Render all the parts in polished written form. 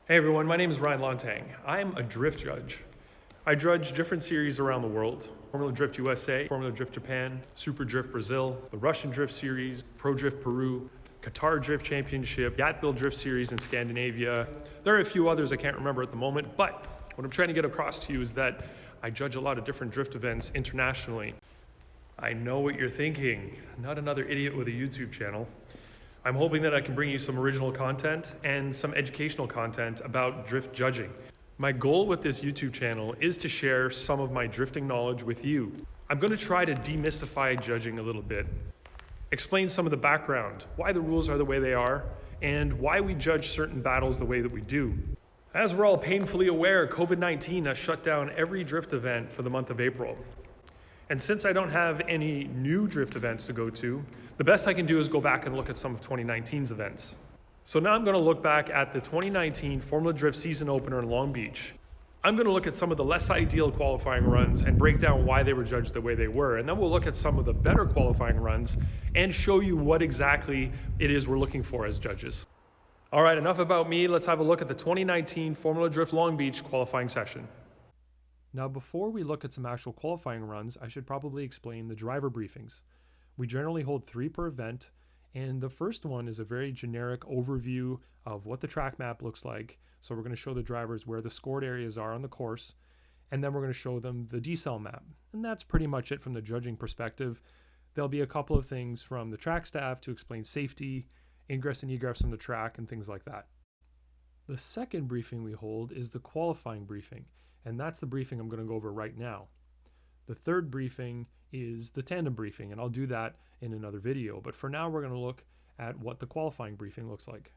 Hey everyone, my name is Ryan Lontang. I'm a drift judge. I judge different series around the world. Formula Drift USA, Formula Drift Japan, Super Drift Brazil, the Russian Drift Series, Pro Drift Peru, Qatar Drift Championship, Gatebil Drift Series in Scandinavia. There are a few others I can't remember at the moment, but what I'm trying to get across to you is that I judge a lot of different drift events internationally. I know what you're thinking, not another idiot with a YouTube channel. I'm hoping that I can bring you some original content and some educational content about drift judging. My goal with this YouTube channel is to share some of my drifting knowledge with you. I'm going to try to demystify judging a little bit, explain some of the background, why the rules are the way they are, and why we judge certain battles the way that we do. As we're all painfully aware, COVID-19 has shut down every drift event for the month of April. And since I don't have any new drift events to go to, the best I can do is go back and look at some of 2019's events. So now I'm going to look back at the 2019 Formula Drift season opener in Long Beach. I'm going to look at some of the less ideal qualifying runs and break down why they were judged the way they were. And then we'll look at some of the better qualifying runs and show you what exactly it is we're looking for as judges. All right, enough about me. Let's have a look at the 2019 Formula Drift Long Beach qualifying session. Now, before we look at some actual qualifying runs, I should probably explain the driver briefings. We generally hold 3 per event, and the first one is a very generic overview of what the track map looks like. So we're going to show the drivers where the scored areas are on the course, and then we're going to show them the decel map. And that's pretty much it from the judging perspective. There'll be a couple of things from the track staff to explain safety, ingress and egress from the track, and things like that. The second briefing we hold is the qualifying briefing, and that's the briefing I'm going to go over right now. The third briefing is the tandem briefing, and I'll do that in another video. But for now, we're going to look at what the qualifying briefing looks like.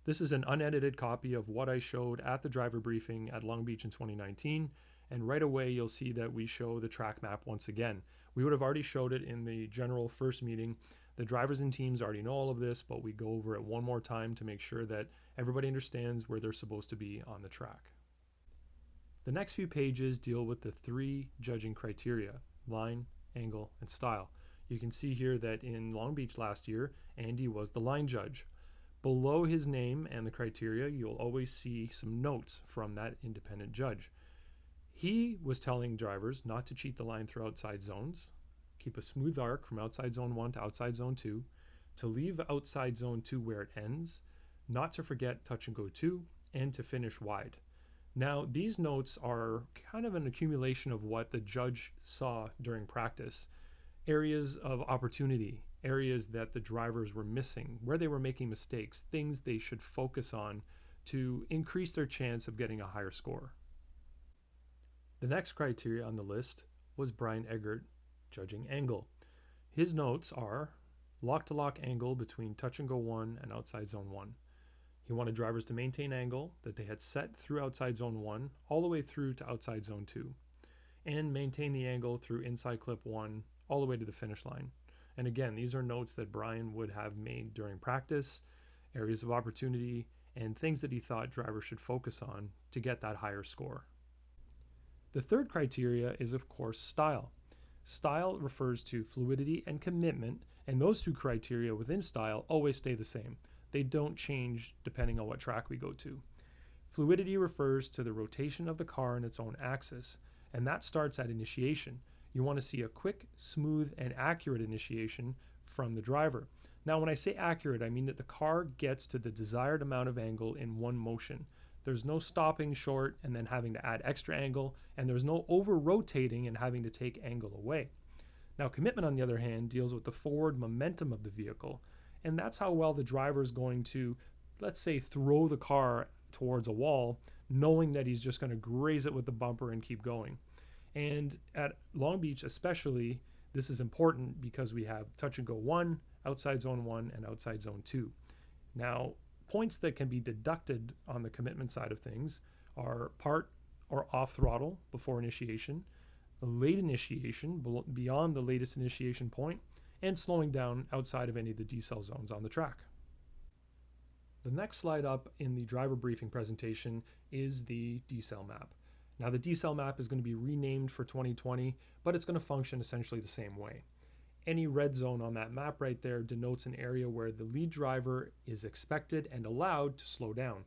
This is an unedited copy of what I showed at the driver briefing at Long Beach in 2019. And right away, you'll see that we show the track map once again. We would have already showed it in the general first meeting. The drivers and teams already know all of this, but we go over it one more time to make sure that everybody understands where they're supposed to be on the track. The next few pages deal with the 3 judging criteria: line, angle, and style. You can see here that in Long Beach last year, Andy was the line judge. Below his name and the criteria, you'll always see some notes from that independent judge. He was telling drivers not to cheat the line through outside zones, keep a smooth arc from outside zone 1 to outside zone 2, to leave outside zone 2 where it ends, not to forget touch and go 2, and to finish wide. Now, these notes are kind of an accumulation of what the judge saw during practice. Areas of opportunity, areas that the drivers were missing, where they were making mistakes, things they should focus on to increase their chance of getting a higher score. The next criteria on the list was Brian Eggert judging angle. His notes are lock-to-lock angle between touch and go 1 and outside zone 1. He wanted drivers to maintain angle that they had set through outside zone 1 all the way through to outside zone 2, and maintain the angle through inside clip 1 all the way to the finish line. And again, these are notes that Brian would have made during practice, areas of opportunity, and things that he thought drivers should focus on to get that higher score. The third criteria is, of course, style. Style refers to fluidity and commitment, and those 2 criteria within style always stay the same. They don't change depending on what track we go to. Fluidity refers to the rotation of the car in its own axis, and that starts at initiation. You want to see a quick, smooth, and accurate initiation from the driver. Now, when I say accurate, I mean that the car gets to the desired amount of angle in one motion. There's no stopping short and then having to add extra angle, and there's no over-rotating and having to take angle away. Now, commitment, on the other hand, deals with the forward momentum of the vehicle. And that's how well the driver is going to, let's say, throw the car towards a wall, knowing that he's just going to graze it with the bumper and keep going. And at Long Beach especially, this is important because we have touch and go 1, outside zone 1, and outside zone 2. Now, points that can be deducted on the commitment side of things are part or off throttle before initiation, late initiation beyond the latest initiation point, and slowing down outside of any of the decel zones on the track. The next slide up in the driver briefing presentation is the decel map. Now, the decel map is going to be renamed for 2020, but it's going to function essentially the same way. Any red zone on that map right there denotes an area where the lead driver is expected and allowed to slow down.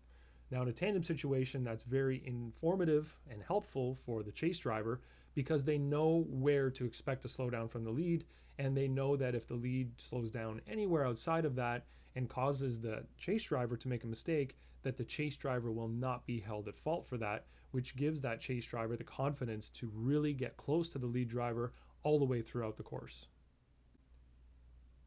Now, in a tandem situation, that's very informative and helpful for the chase driver because they know where to expect to slow down from the lead, and they know that if the lead slows down anywhere outside of that and causes the chase driver to make a mistake, that the chase driver will not be held at fault for that, which gives that chase driver the confidence to really get close to the lead driver all the way throughout the course.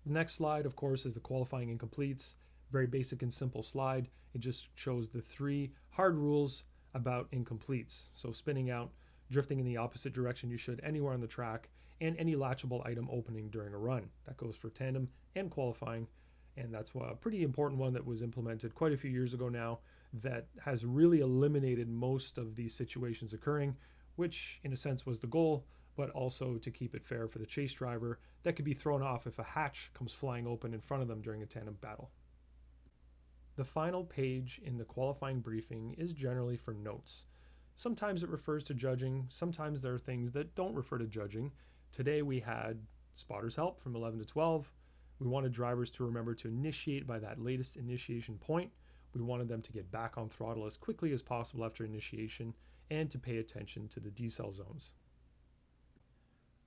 The next slide, of course, is the qualifying incompletes. Very basic and simple slide. It just shows the 3 hard rules about incompletes. So spinning out, drifting in the opposite direction you should anywhere on the track, and any latchable item opening during a run. That goes for tandem and qualifying, and that's a pretty important one that was implemented quite a few years ago now that has really eliminated most of these situations occurring, which in a sense was the goal, but also to keep it fair for the chase driver that could be thrown off if a hatch comes flying open in front of them during a tandem battle. The final page in the qualifying briefing is generally for notes. Sometimes it refers to judging, sometimes there are things that don't refer to judging. Today we had spotters help from 11 to 12. We wanted drivers to remember to initiate by that latest initiation point. We wanted them to get back on throttle as quickly as possible after initiation and to pay attention to the decel zones.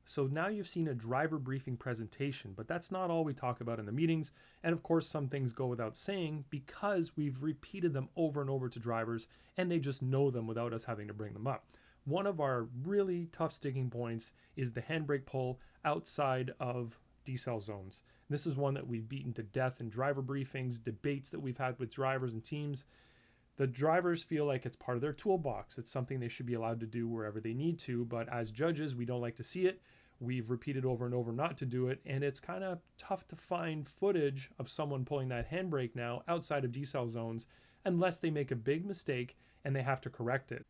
So now you've seen a driver briefing presentation, but that's not all we talk about in the meetings. And of course, some things go without saying because we've repeated them over and over to drivers and they just know them without us having to bring them up. One of our really tough sticking points is the handbrake pull outside of decel zones. This is one that we've beaten to death in driver briefings, debates that we've had with drivers and teams. The drivers feel like it's part of their toolbox. It's something they should be allowed to do wherever they need to, but as judges, we don't like to see it. We've repeated over and over not to do it, and it's kind of tough to find footage of someone pulling that handbrake now outside of decel zones unless they make a big mistake and they have to correct it.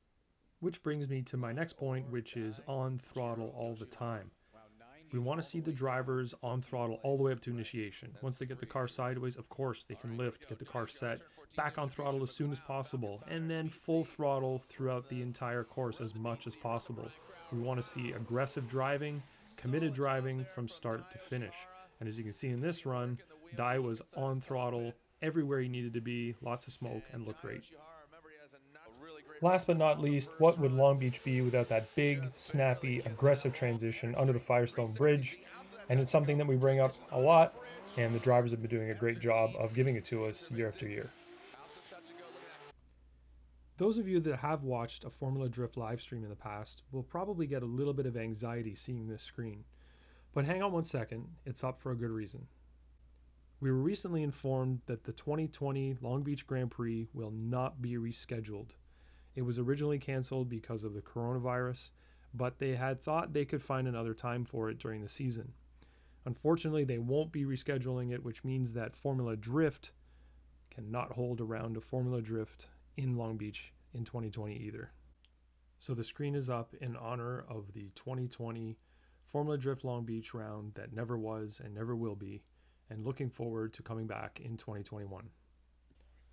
Which brings me to my next point, which is on throttle all the time. We want to see the drivers on throttle all the way up to initiation. Once they get the car sideways, of course, they can lift, get the car set, back on throttle as soon as possible, and then full throttle throughout the entire course as much as possible. We want to see aggressive driving, committed driving from start to finish. And as you can see in this run, Dye was on throttle everywhere he needed to be, lots of smoke, and looked great. Last but not least, what would Long Beach be without that big, snappy, aggressive transition under the Firestone Bridge? And it's something that we bring up a lot, and the drivers have been doing a great job of giving it to us year after year. Those of you that have watched a Formula Drift live stream in the past will probably get a little bit of anxiety seeing this screen. But hang on one second, it's up for a good reason. We were recently informed that the 2020 Long Beach Grand Prix will not be rescheduled. It was originally canceled because of the coronavirus, but they had thought they could find another time for it during the season. Unfortunately, they won't be rescheduling it, which means that Formula Drift cannot hold a round of Formula Drift in Long Beach in 2020 either. So the screen is up in honor of the 2020 Formula Drift Long Beach round that never was and never will be, and looking forward to coming back in 2021.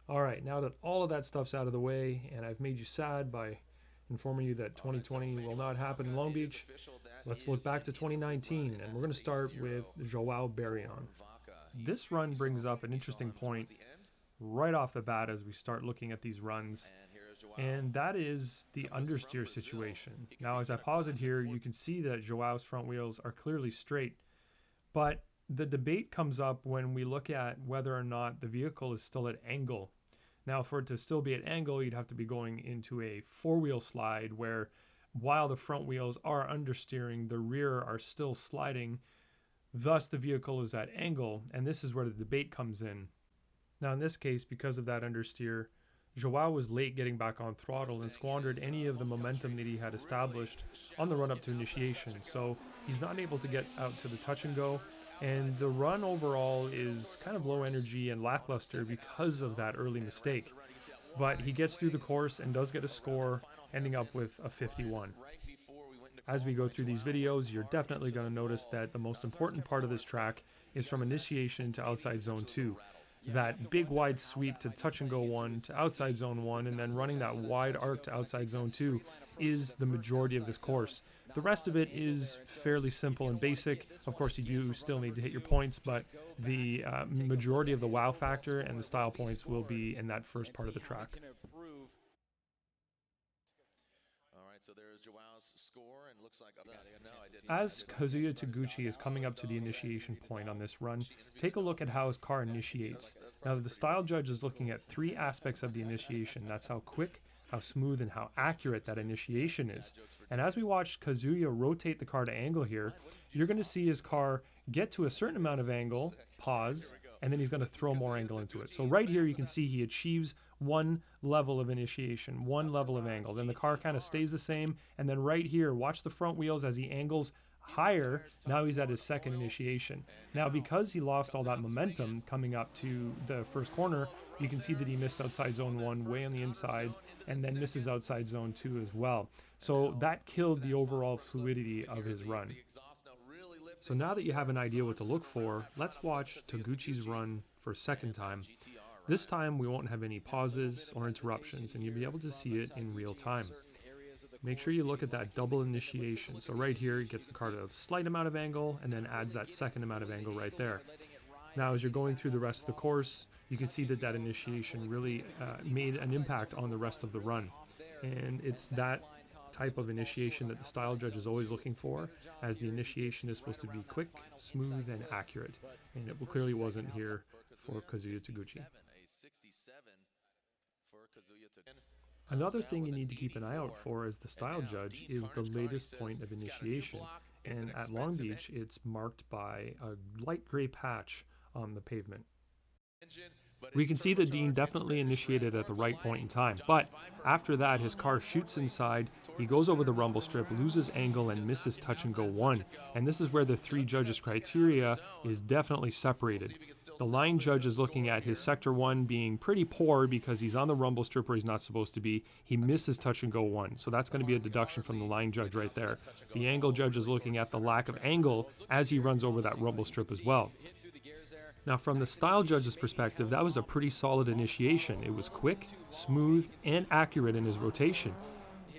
All right, now that all of that stuff's out of the way and I've made you sad by informing you that 2020 will not happen in Long Beach, let's look back to 2019, and we're going to start with Joao Barrion. This run brings up an interesting point right off the bat as we start looking at these runs, and that is the understeer situation. Now, as I pause it here, you can see that Joao's front wheels are clearly straight, but the debate comes up when we look at whether or not the vehicle is still at angle. Now, for it to still be at angle, you'd have to be going into a four-wheel slide where while the front wheels are understeering, the rear are still sliding. Thus, the vehicle is at angle, and this is where the debate comes in. Now, in this case, because of that understeer, Joao was late getting back on throttle and squandered any of the momentum that he had established on the run-up to initiation. So he's not able to get out to the touch and go, and the run overall is kind of low energy and lackluster because of that early mistake. But he gets through the course and does get a score, ending up with a 51. As we go through these videos, you're definitely going to notice that the most important part of this track is from initiation to outside zone 2. That big wide sweep to touch and go 1 to outside zone 1, and then running that wide arc to outside zone 2 is the majority of this course. The rest of it is fairly simple and basic. Of course, you do still need to hit your points, but the majority of the wow factor and the style points will be in that first part of the track. improve. All right, so there's Joao's score, and looks like As Kazuya Taguchi is coming up to the initiation point on this run, take a look at how his car initiates. Now, the style judge is looking at three aspects of the initiation. That's how quick, how smooth, and how accurate that initiation is. And as we watch Kazuya rotate the car to angle here, you're going to see his car get to a certain amount of angle, pause, and then he's going to throw more angle into it. So right here you can see he achieves one level of initiation, one level of angle. Then the car kind of stays the same, and then right here, watch the front wheels as he angles higher. Now he's at his second initiation. Now, because he lost all that momentum coming up to the first corner, you can see that he missed outside zone 1 way on the inside, and then misses outside zone 2 as well. So that killed the overall fluidity of his run. So now that you have an idea what to look for, let's watch Taguchi's run for a second time. This time we won't have any pauses or interruptions, and you'll be able to see it in real time. Make sure you look at that double initiation. So right here, it gets the car to a slight amount of angle and then adds that second amount of angle right there. Now, as you're going through the rest of the course, you can see that that initiation really made an impact on the rest of the run. And it's that type of initiation that the style judge is always looking for, as the initiation is supposed to be quick, smooth, and accurate. And it clearly wasn't here for Kazuya Taguchi. Another thing you need to keep an eye out for as the style judge is the latest point of initiation. And at Long Beach, it's marked by a light gray patch on the pavement. We can see that Dean definitely initiated at the right point in time, but after that his car shoots inside, he goes over the rumble strip, loses angle, and misses touch and go 1. And this is where the three judges' criteria is definitely separated. The line judge is looking at his sector 1 being pretty poor because he's on the rumble strip where he's not supposed to be. He misses touch and go 1, so that's going to be a deduction from the line judge right there. The angle judge is looking at the lack of angle as he runs over that rumble strip as well. Now, from the style judge's perspective, that was a pretty solid initiation. It was quick, smooth, and accurate in his rotation.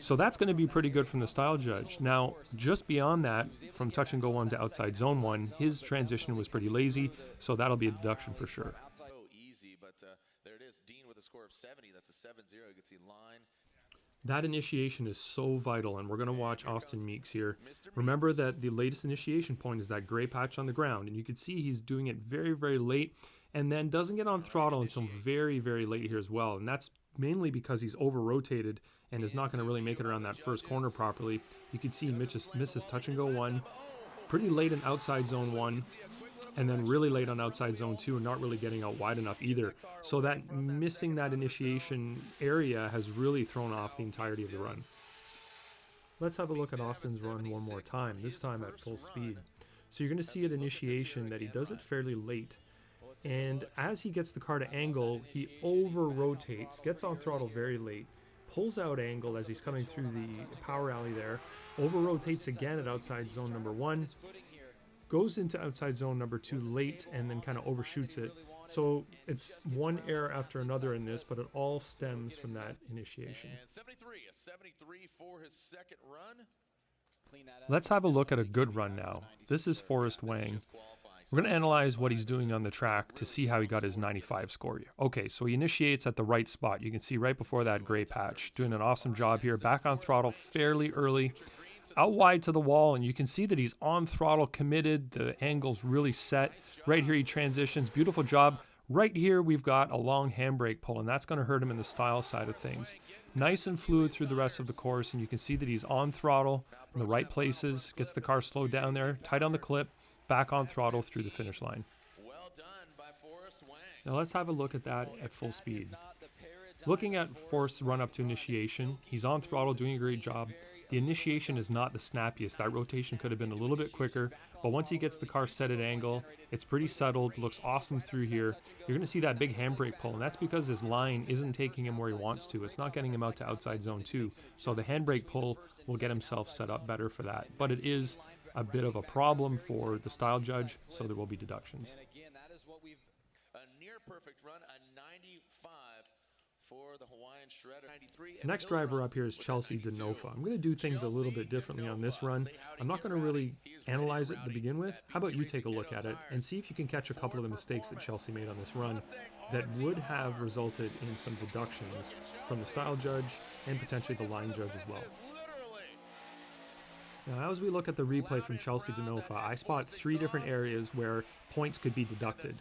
So that's going to be pretty good from the style judge. Now, just beyond that, from touch and go 1 to outside zone 1, his transition was pretty lazy, so that'll be a deduction for sure. Easy, but there it is. Dean with a score of 70. That's a 7-0. You can see line. That initiation is so vital, and we're going to watch Austin Meeks here. Remember that the latest initiation point is that gray patch on the ground, and you can see he's doing it very, very late, and then doesn't get on throttle until very, very late here as well. And that's mainly because he's over-rotated and is not going to really make it around that first corner properly. You can see he misses touch and go 1, pretty late in outside zone 1, and then really late on outside zone 2 and not really getting out wide enough either. So that missing that initiation area has really thrown off the entirety of the run. Let's have a look at Austin's run one more time, this time at full speed. So you're going to see at initiation that he does it fairly late. And as he gets the car to angle, he over-rotates, gets on throttle very late, pulls out angle as he's coming through the power alley there, over-rotates again at outside zone number 1, goes into outside zone number 2 late, and then kind of overshoots it. So it's one error after another in this, but it all stems from that initiation. And 73 for his second run. Let's have a look at a good run now. This is Forrest Wang. We're going to analyze what he's doing on the track to see how he got his 95 score. Okay, so he initiates at the right spot. You can see right before that gray patch. Doing an awesome job here. Back on throttle fairly early. Out wide to the wall, and you can see that he's on throttle, committed. The angle's really set. Right here he transitions. Beautiful job. Right here we've got a long handbrake pull, and that's going to hurt him in the style side of things. Nice and fluid through the rest of the course, and you can see that he's on throttle in the right places. Gets the car slowed down there, tight on the clip, back on throttle through the finish line. Well done by Forrest Wang. Now let's have a look at that at full speed. Looking at Forrest's run up to initiation, he's on throttle, doing a great job. The initiation is not the snappiest. That rotation could have been a little bit quicker, but once he gets the car set at angle, it's pretty settled, looks awesome through here. You're going to see that big handbrake pull, and that's because his line isn't taking him where he wants to. It's not getting him out to outside zone 2, so the handbrake pull will get himself set up better for that. But it is a bit of a problem for the style judge, so there will be deductions. And again, that is what we've a near perfect run, a 95 for the Hawaiian Shredder. 93. The next driver up here is Chelsea Denofa. I'm going to do things a little bit differently on this run. I'm not going to really analyze it to begin with. How about you take a look at it and see if you can catch a couple of the mistakes that Chelsea made on this run that would have resulted in some deductions from the style judge and potentially the line judge as well. Now, as we look at the replay from Chelsea Denofa, I spot 3 different areas where points could be deducted.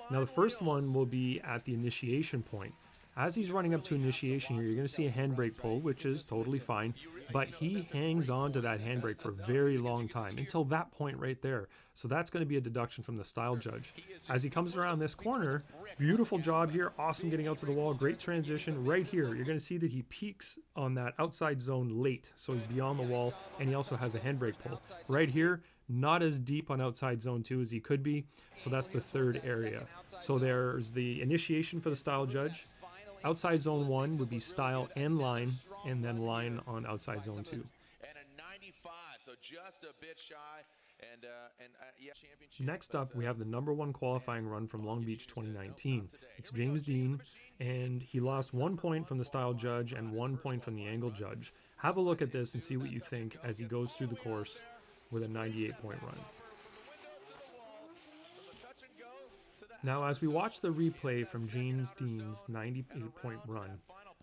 Now, the first one will be at the initiation point. As he's running up to initiation here, you're going to see a handbrake pull, which is totally fine, but he hangs on to that handbrake for a very long time, until that point right there. So that's going to be a deduction from the style judge. As he comes around this corner, beautiful job here, awesome getting out to the wall, great transition. Right here, you're going to see that he peaks on that outside zone late, so he's beyond the wall, and he also has a handbrake pull. Right here, not as deep on outside zone 2 as he could be, so that's the third area. So there's the initiation for the style judge. Outside zone 1 would be style and line, and then line on outside zone 2. And a 95, so just a bit shy. Next up, we have the #1 qualifying run from Long Beach 2019. It's James Dean, and he lost 1 point from the style judge and 1 point from the angle judge. Have a look at this and see what you think as he goes through the course with a 98-point run. Now, as we watch the replay from James Dean's 98-point run,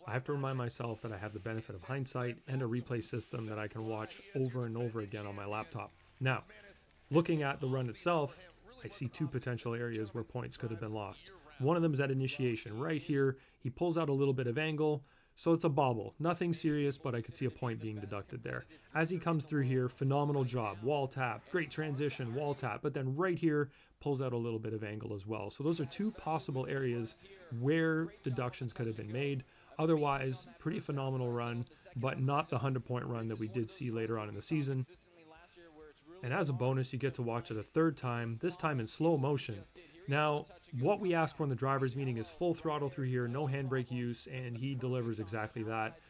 I have to remind myself that I have the benefit of hindsight and a replay system that I can watch over and over again on my laptop. Now, looking at the run itself, I see 2 potential areas where points could have been lost. One of them is at initiation. Right here, he pulls out a little bit of angle, so it's a bobble. Nothing serious, but I could see a point being deducted there. As he comes through here, phenomenal job. Wall tap, great transition, wall tap. But then right here, pulls out a little bit of angle as well. So those are 2 possible areas where deductions could have been made. Otherwise, pretty phenomenal run, but not the 100-point run that we did see later on in the season. And as a bonus, you get to watch it a 3rd time, this time in slow motion. Now, what we ask for in the driver's meeting is full throttle through here, no handbrake use, and he delivers exactly that.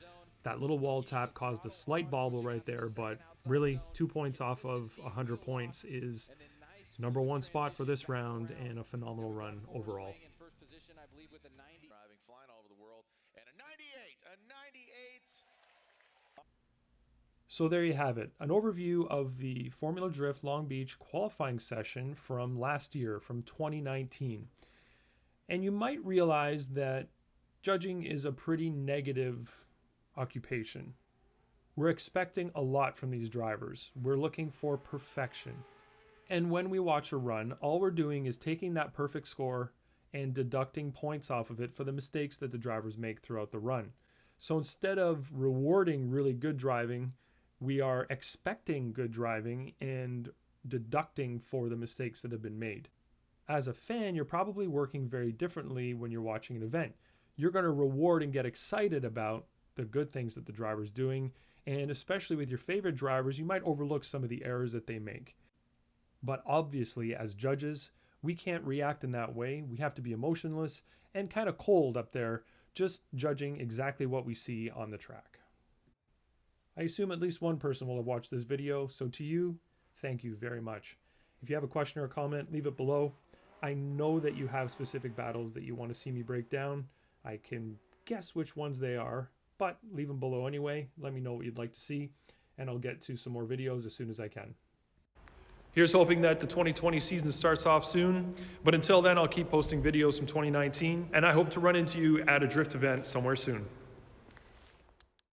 That little wall tap caused a slight bobble right there, but really 2 points off of 100 points is #1 spot for this round and a phenomenal run overall. Flying all over the world, and a 98. So there you have it, an overview of the Formula Drift Long Beach qualifying session from last year, from 2019. And you might realize that judging is a pretty negative occupation. We're expecting a lot from these drivers. We're looking for perfection. And when we watch a run, all we're doing is taking that perfect score and deducting points off of it for the mistakes that the drivers make throughout the run. So instead of rewarding really good driving, we are expecting good driving and deducting for the mistakes that have been made. As a fan, you're probably working very differently when you're watching an event. You're going to reward and get excited about the good things that the driver's doing, and especially with your favorite drivers, you might overlook some of the errors that they make. But obviously, as judges, we can't react in that way. We have to be emotionless and kind of cold up there, just judging exactly what we see on the track. I assume at least one person will have watched this video, so to you, thank you very much. If you have a question or a comment, leave it below. I know that you have specific battles that you want to see me break down. I can guess which ones they are, but leave them below anyway. Let me know what you'd like to see, and I'll get to some more videos as soon as I can. Here's hoping that the 2020 season starts off soon, but until then, I'll keep posting videos from 2019, and I hope to run into you at a drift event somewhere soon.